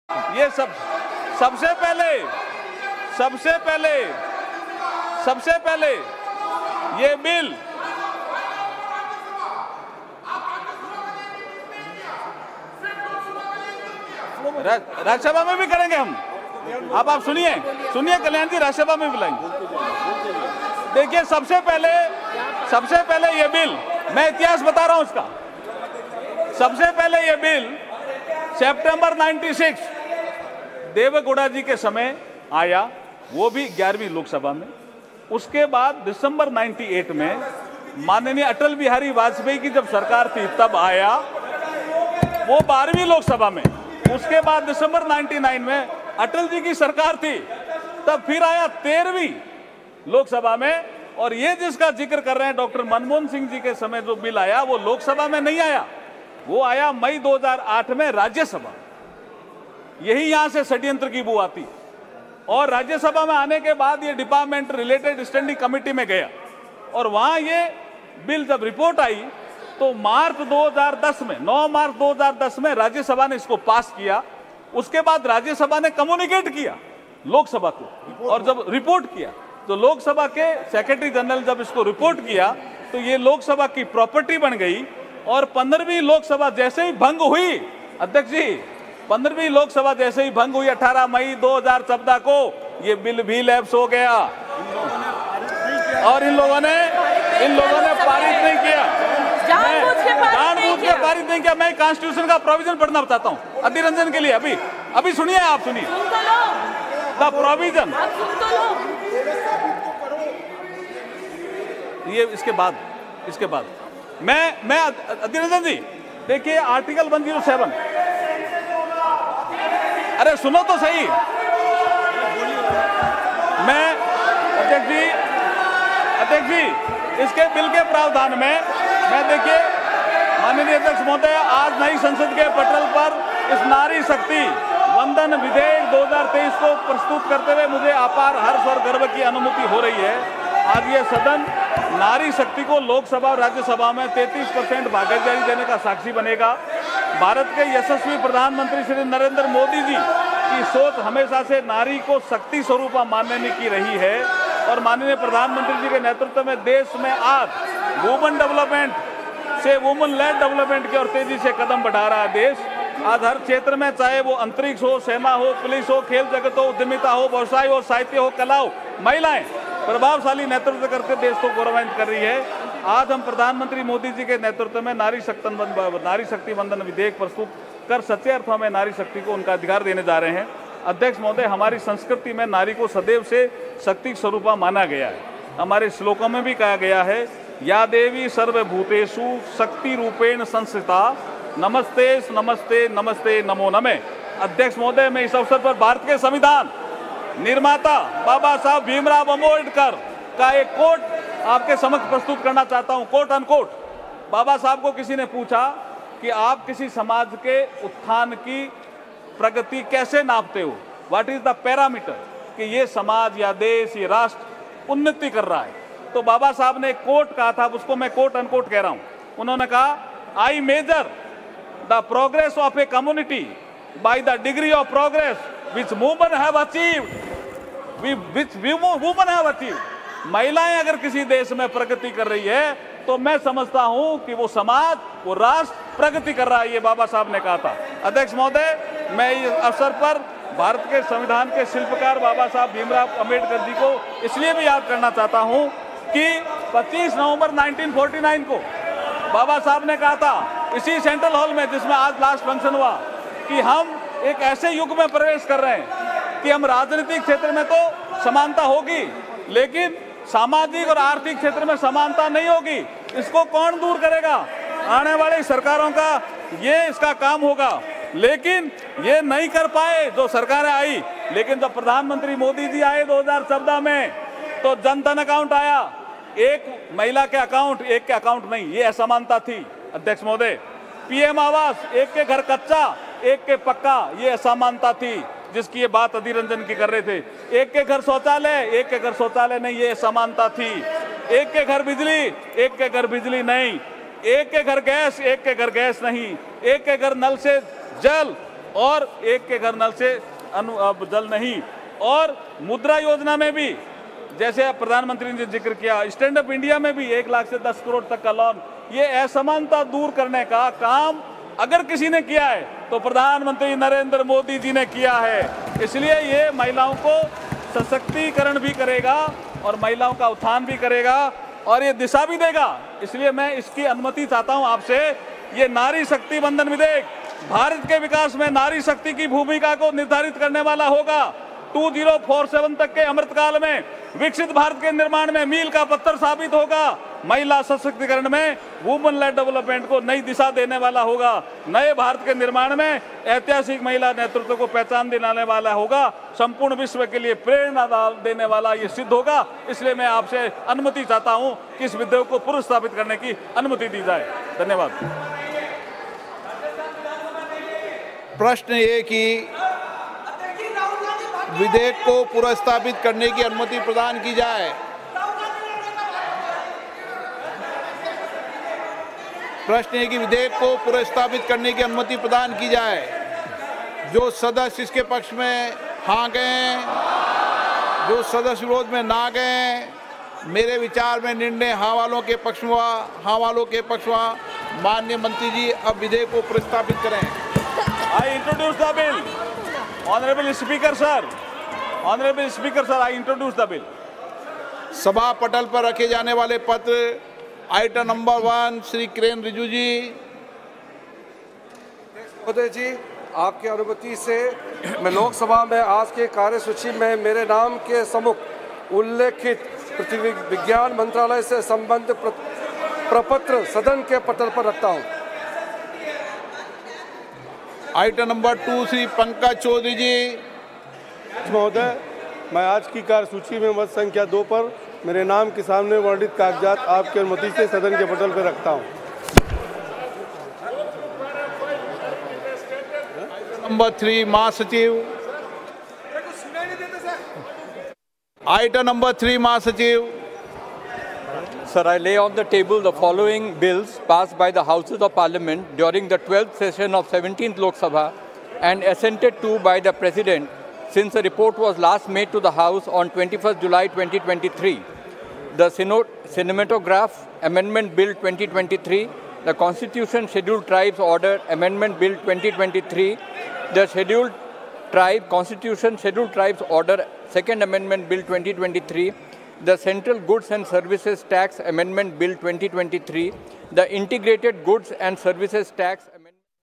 ये सबसे पहले ये बिल राज्यसभा में भी करेंगे हम। अब आप सुनिए कल्याण जी, राज्यसभा में बुलाएंगे। देखिए सबसे पहले ये बिल, मैं इतिहास बता रहा हूं उसका। सबसे पहले ये बिल सितंबर 96 देवेगौड़ा जी के समय आया, वो भी 11वीं लोकसभा में। उसके बाद दिसंबर 98 में माननीय अटल बिहारी वाजपेयी की जब सरकार थी तब आया, वो 12वीं लोकसभा में। उसके बाद दिसंबर 99 में अटल जी की सरकार थी, तब फिर आया 13वीं लोकसभा में। और ये जिसका जिक्र कर रहे हैं डॉक्टर मनमोहन सिंह जी के समय जो बिल आया, वो लोकसभा में नहीं आया, वो आया मई 2008 में राज्यसभा। यही यहां से षड्यंत्र की बू आती। और राज्यसभा में आने के बाद ये डिपार्टमेंट रिलेटेड स्टैंडिंग कमेटी में गया, और वहां ये बिल जब रिपोर्ट आई तो मार्च 2010 में 9 मार्च 2010 में राज्यसभा ने इसको पास किया। उसके बाद राज्यसभा ने कम्युनिकेट किया लोकसभा को, और जब रिपोर्ट किया तो लोकसभा के सेक्रेटरी जनरल जब इसको रिपोर्ट किया तो ये लोकसभा की प्रॉपर्टी बन गई। और 15वीं लोकसभा जैसे ही भंग हुई, अध्यक्ष जी, 15वीं लोकसभा जैसे ही भंग हुई 18 मई 2014 को, ये बिल भी लैप्स हो गया। और इन लोगों ने पारित नहीं किया, जानबूझ के पारित नहीं किया। मैं कॉन्स्टिट्यूशन का प्रोविजन पढ़ना बताता हूँ अधीर रंजन के लिए। अभी सुनिए, आप सुनिए द प्रोविजन। ये इसके बाद मैं अधीर रंजन जी, देखिए आर्टिकल 107। अरे सुनो तो सही। मैं अध्यक्ष जी इसके बिल के प्रावधान में, मैं देखिए माननीय अध्यक्ष महोदय, आज नई संसद के पटल पर इस नारी शक्ति वंदन विधेयक 2023 को प्रस्तुत करते हुए मुझे अपार हर्ष और गर्व की अनुभूति हो रही है। आज ये सदन नारी शक्ति को लोकसभा और राज्यसभा में 33% भागीदारी देने का साक्षी बनेगा। भारत के यशस्वी प्रधानमंत्री श्री नरेंद्र मोदी जी की सोच हमेशा से नारी को शक्ति स्वरूप मानने की रही है, और माननीय प्रधानमंत्री जी के नेतृत्व में देश में आज वुमेन डेवलपमेंट से वुमेन लेड डेवलपमेंट की ओर तेजी से कदम बढ़ा रहा है देश। आज हर क्षेत्र में, चाहे वो अंतरिक्ष हो, सेना हो, पुलिस हो, खेल जगत हो, उद्यमिता हो, व्यवसाय हो, साहित्य हो, कला हो, महिलाएं प्रभावशाली नेतृत्व करके देश को गौरवान्वित कर रही है। आज हम प्रधानमंत्री मोदी जी के नेतृत्व में नारी शक्ति वंदन विधेयक प्रस्तुत कर सच्चे अर्थों में नारी शक्ति को उनका अधिकार देने जा रहे हैं। अध्यक्ष महोदय, हमारी संस्कृति में नारी को सदैव से शक्ति स्वरूपा माना गया है। हमारे श्लोकों में भी कहा गया है, या देवी सर्वभूतेषु शक्ति रूपेण संस्थिता, नमस्ते नमस्ते नमस्ते नमो नमे। अध्यक्ष महोदय, मैं इस अवसर पर भारत के संविधान निर्माता बाबा साहब भीमराव अम्बेडकर का एक कोट आपके समक्ष प्रस्तुत करना चाहता हूं, कोट अनकोट। बाबा साहब को किसी ने पूछा कि आप किसी समाज के उत्थान की प्रगति कैसे नापते हो, व्हाट इज द पैरामीटर, कि ये समाज या देश, ये राष्ट्र उन्नति कर रहा है। तो बाबा साहब ने एक कोट कहा था, उसको मैं कोट अनकोट कह रहा हूं। उन्होंने कहा, I measure the progress of a community by the degree of progress which women have achieved, which women have achieved। महिलाएं अगर किसी देश में प्रगति कर रही है तो मैं समझता हूं कि वो समाज, वो राष्ट्र प्रगति कर रहा है, ये बाबा साहब ने कहा था। अध्यक्ष महोदय, मैं इस अवसर पर भारत के संविधान के शिल्पकार बाबा साहब भीमराव अम्बेडकर जी को इसलिए भी याद करना चाहता हूं कि 25 नवंबर 1949 को बाबा साहब ने कहा था इसी सेंट्रल हॉल में, जिसमें आज लास्ट फंक्शन हुआ, कि हम एक ऐसे युग में प्रवेश कर रहे हैं कि हम राजनीतिक क्षेत्र में तो समानता होगी, लेकिन सामाजिक और आर्थिक क्षेत्र में समानता नहीं होगी। इसको कौन दूर करेगा? आने वाली सरकारों का ये इसका काम होगा। लेकिन ये नहीं कर पाए जो सरकारें आई। लेकिन जब प्रधानमंत्री मोदी जी आए 2014 में, तो जन धन अकाउंट आया, एक महिला के अकाउंट, एक के अकाउंट नहीं, ये असमानता थी। अध्यक्ष महोदय, पीएम आवास, एक के घर कच्चा, एक के पक्का, ये असमानता थी जिसकी ये बात अधीर रंजन की कर रहे थे। एक के घर शौचालय, एक के घर शौचालय नहीं, ये असमानता थी। एक के घर बिजली, एक के घर बिजली नहीं। एक के घर गैस, एक के घर गैस नहीं। एक के घर नल से जल, और एक के घर नल से जल नहीं। और मुद्रा योजना में भी जैसे प्रधानमंत्री ने जिक्र किया, स्टैंड अप इंडिया में भी 1 लाख से 10 करोड़ तक का लोन, ये असमानता दूर करने का काम अगर किसी ने किया है तो प्रधानमंत्री नरेंद्र मोदी जी ने किया है। इसलिए ये महिलाओं को सशक्तिकरण भी करेगा और महिलाओं का उत्थान भी करेगा और ये दिशा भी देगा। इसलिए मैं इसकी अनुमति चाहता हूं आपसे। ये नारी शक्ति वंदन विधेयक भारत के विकास में नारी शक्ति की भूमिका को निर्धारित करने वाला होगा। 2047 तक के अमृतकाल में विकसित भारत के निर्माण में मील का पत्थर साबित होगा। महिला सशक्तिकरण में वुमेन लेड डेवलपमेंट को नई दिशा देने वाला होगा। नए भारत के निर्माण में ऐतिहासिक महिला नेतृत्व को पहचान दिलाने वाला होगा। संपूर्ण विश्व के लिए प्रेरणा देने वाला ये सिद्ध होगा। इसलिए मैं आपसे अनुमति चाहता हूं कि इस विधेयक को पुनर्स्थापित करने की अनुमति दी जाए। धन्यवाद। प्रश्न ये कि विधेयक को पुनर्स्थापित करने की अनुमति प्रदान की जाए। प्रश्न है कि विधेयक को पुनर्स्थापित करने की अनुमति प्रदान की जाए। जो सदस्य इसके पक्ष में हाँ गए, जो सदस्य विरोध में ना गए, मेरे विचार में निर्णय हाँ वालों के पक्ष में हुआ। हाँ वालों के पक्ष में हुआ। माननीय मंत्री जी अब विधेयक को पुनर्स्थापित करें। I introduce the bill. Honourable speaker sir, honourable speaker sir, I introduce the bill. सभा पटल पर रखे जाने वाले पत्र आइटम नंबर 1 श्री किरेन रिजिजू जी। महोदय जी, आपकी अनुमति से मैं लोकसभा में आज के कार्यसूची में मेरे नाम के सम्मुख उल्लेखित पृथ्वी विज्ञान मंत्रालय से संबंधित प्रपत्र सदन के पटल पर रखता हूं। आइटम नंबर 2 श्री पंकज चौधरी जी। महोदय, मैं आज की कार्यसूची में मत संख्या 2 पर मेरे नाम के सामने वर्णित कागजात आपकी अनुमति से सदन के पटल पर रखता हूं। नंबर 3 महासचिव। आइटम नंबर 3 महासचिव। Sir, I lay on the table the following bills passed by the Houses of Parliament during the 12th session of 17th Lok Sabha and assented to by the President since the report was last made to the House on 21st July 2023. The Cinematograph Amendment Bill 2023, the Constitution Scheduled Tribes Order Amendment Bill 2023, the Scheduled Tribe Constitution Scheduled Tribes Order Second Amendment Bill 2023, the Central Goods and Services Tax Amendment Bill 2023, the Integrated Goods and Services Tax